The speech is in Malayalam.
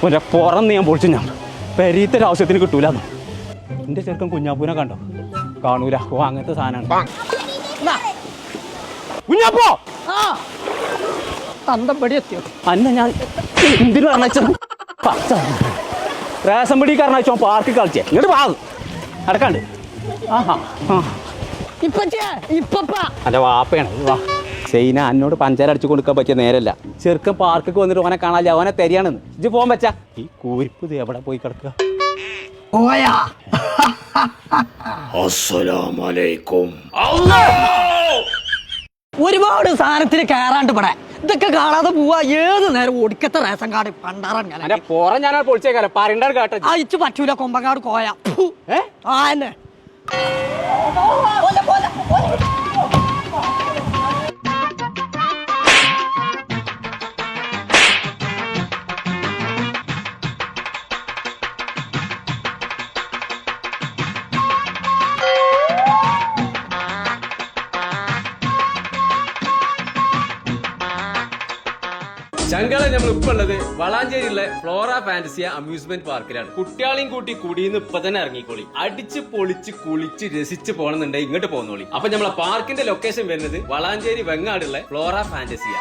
ഒരു പുറന്ന് ഞാൻ പൊളിച്ചു. ഞാൻ പെരീത്തൊരു ആവശ്യത്തിന് കിട്ടൂലെന്ന്. എൻ്റെ ചെറുക്കൻ കുഞ്ഞാപ്പൂനെ കണ്ടോ? കാണൂല. ഓ അങ്ങനത്തെ സാധനമാണ്. കുഞ്ഞാപ്പോ തന്തമ്പടി അന്ന ഞാൻ എന്തിനു പറഞ്ഞ റേഷൻ പിടി കാരണോ പാർക്കിൽ കളിച്ചേ. ഇങ്ങോട്ട് പാ അടക്കാണ്ട്. ആഹാ അല്ല വാപ്പയാണ്. വാ ചെയ്ന എന്നോട് പഞ്ചാര അടിച്ചു കൊടുക്കാൻ പറ്റിയ നേരല്ല. ചെറുക്കൻ പാർക്കൊക്കെ വന്നിട്ട് ഓനെ കാണാല്ല. ഓനെ തരികയാണെന്ന് ഇജ്ജ് പോകാൻ പറ്റാ. ഈ കൂരിപ്പ് ഇത് എവിടെ പോയി കിടക്കുക? ഒരുപാട് സാധനത്തിന് കയറാണ്ട് ഇവിടെ ഇതൊക്കെ കാണാതെ പോവാ. ഏത് നേരം ഒടുക്കത്തെ റേഷൻ കാർഡ് പണ്ടാറാൻ ഞാൻ പൊളിച്ചേക്കാലോ. പറയണ്ട കേട്ടോ. അയച്ചു പറ്റൂല. കൊമ്പങ്ങാട് കോയ ആന്നെ ചങ്കളെ നമ്മളിപ്പോ ഉള്ളത് വളാഞ്ചേരിയിലെ ഫ്ലോറ ഫാന്റസിയ അമ്യൂസ്മെന്റ് പാർക്കിലാണ്. കുട്ടികളെയും കൂട്ടി കുടിയിന്ന് ഇപ്പൊ തന്നെ ഇറങ്ങിക്കോളി. അടിച്ച് പൊളിച്ച് കുളിച്ച് രസിച്ച് പോകണമെന്നുണ്ടെങ്കിൽ ഇങ്ങോട്ട് പോകുന്നോളി. അപ്പൊ നമ്മളെ പാർക്കിന്റെ ലൊക്കേഷൻ വരുന്നത് വളാഞ്ചേരി വെങ്ങാടുള്ള ഫ്ലോറ ഫാന്റസിയ.